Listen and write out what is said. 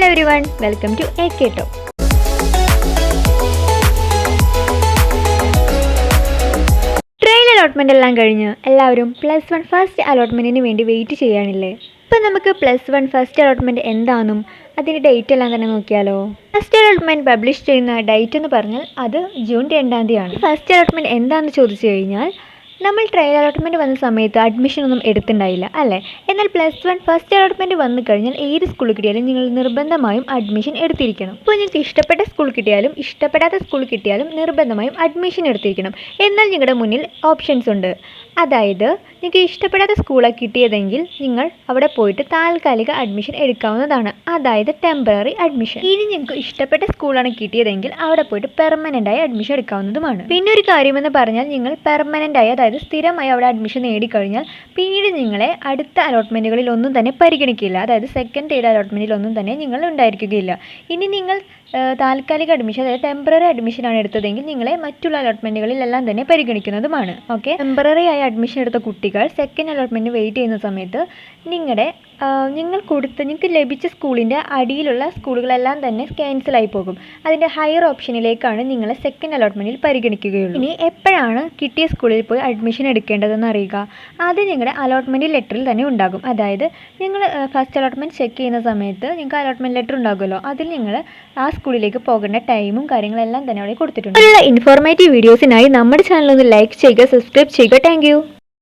Hello everyone, welcome to AK Talk. Trial allotment എല്ലാം കഴിഞ്ഞ് എല്ലാവരും +1 ഫസ്റ്റ് അലോട്ട്മെൻറ്റിന് വേണ്ടി വെയിറ്റ് ചെയ്യാനില്ലേ? ഇപ്പം നമുക്ക് +1 ഫസ്റ്റ് അലോട്ട്മെൻറ്റ് എന്താണെന്നും അതിൻ്റെ ഡേറ്റ് എല്ലാം തന്നെ നോക്കിയാലോ. ഫസ്റ്റ് അലോട്ട്മെൻറ്റ് പബ്ലിഷ് ചെയ്യുന്ന ഡേറ്റ് എന്ന് പറഞ്ഞാൽ അത് ജൂൺ 2 ഫസ്റ്റ് അലോട്ട്മെൻറ്റ് എന്താണെന്ന് ചോദിച്ചു കഴിഞ്ഞാൽ നമ്മൾ ട്രയൽ അലോട്ട്മെൻറ്റ് വന്ന സമയത്ത് അഡ്മിഷനൊന്നും എടുത്തിട്ടുണ്ടായില്ല അല്ലേ? എന്നാൽ +1 ഫസ്റ്റ് അലോട്ട്മെൻറ്റ് വന്നു കഴിഞ്ഞാൽ ഏത് സ്കൂൾ കിട്ടിയാലും നിങ്ങൾ നിർബന്ധമായും അഡ്മിഷൻ എടുത്തിരിക്കണം. ഇപ്പോൾ നിങ്ങൾക്ക് ഇഷ്ടപ്പെട്ട സ്കൂൾ കിട്ടിയാലും ഇഷ്ടപ്പെടാത്ത സ്കൂൾ കിട്ടിയാലും നിർബന്ധമായും അഡ്മിഷൻ എടുത്തിരിക്കണം. എന്നാൽ നിങ്ങളുടെ മുന്നിൽ ഓപ്ഷൻസ് ഉണ്ട്. അതായത് നിങ്ങൾക്ക് ഇഷ്ടപ്പെടാത്ത സ്കൂളാണ് കിട്ടിയതെങ്കിൽ നിങ്ങൾ അവിടെ പോയിട്ട് താൽക്കാലിക അഡ്മിഷൻ എടുക്കാവുന്നതാണ്, അതായത് ടെമ്പററി അഡ്മിഷൻ. ഇനി നിങ്ങൾക്ക് ഇഷ്ടപ്പെട്ട സ്കൂളാണ് കിട്ടിയതെങ്കിൽ അവിടെ പോയിട്ട് പെർമനൻ്റായി അഡ്മിഷൻ എടുക്കാവുന്നതുമാണ്. പിന്നെ ഒരു കാര്യമെന്ന് പറഞ്ഞാൽ നിങ്ങൾ പെർമനൻ്റായി അതായത് സ്ഥിരമായി അവിടെ അഡ്മിഷൻ നേടിക്കഴിഞ്ഞാൽ പിന്നീട് നിങ്ങളെ അടുത്ത അലോട്ട്മെൻറ്റുകളിൽ ഒന്നും തന്നെ പരിഗണിക്കില്ല, അതായത് സെക്കൻഡ് തേർഡ് അലോട്ട്മെൻറ്റിലൊന്നും തന്നെ നിങ്ങൾ ഉണ്ടായിരിക്കുകയില്ല. ഇനി നിങ്ങൾ താൽക്കാലിക അഡ്മിഷൻ അതായത് ടെമ്പററി അഡ്മിഷനാണ് എടുത്തതെങ്കിൽ നിങ്ങളെ മറ്റുള്ള അലോട്ട്മെൻറ്റുകളിലെല്ലാം തന്നെ പരിഗണിക്കുന്നതുമാണ്. ഓക്കെ, ടെമ്പററി ആയി അഡ്മിഷൻ എടുത്ത കുട്ടികൾ സെക്കൻഡ് അലോട്ട്മെൻറ്റ് വെയിറ്റ് ചെയ്യുന്ന സമയത്ത് നിങ്ങൾക്ക് ലഭിച്ച സ്കൂളിൻ്റെ അടിയിലുള്ള സ്കൂളുകളെല്ലാം തന്നെ ക്യാൻസലായി പോകും. അതിൻ്റെ ഹയർ ഓപ്ഷനിലേക്കാണ് നിങ്ങളെ സെക്കൻഡ് അലോട്ട്മെൻറ്റിൽ പരിഗണിക്കുകയുള്ളൂ. ഇനി എപ്പോഴാണ് കിട്ടിയ സ്കൂളിൽ പോയി അഡ്മിഷൻ എടുക്കേണ്ടതെന്ന് അറിയുക. അത് നിങ്ങളുടെ അലോട്ട്മെൻറ്റ് ലെറ്ററിൽ തന്നെ ഉണ്ടാകും. അതായത് നിങ്ങൾ ഫസ്റ്റ് അലോട്ട്മെൻറ്റ് ചെക്ക് ചെയ്യുന്ന സമയത്ത് നിങ്ങൾക്ക് അലോട്ട്മെൻറ്റ് ലെറ്റർ ഉണ്ടാകുമല്ലോ, അതിൽ നിങ്ങൾ ആ സ്കൂളിലേക്ക് പോകേണ്ട ടൈമും കാര്യങ്ങളെല്ലാം തന്നെ അവിടെ കൊടുത്തിട്ടുണ്ട്. അതിലുള്ള ഇൻഫോർമേറ്റീവ് വീഡിയോസിനായി നമ്മുടെ ചാനൽ ഒന്ന് ലൈക്ക് ചെയ്യുക, സബ്സ്ക്രൈബ് ചെയ്യുക. താങ്ക്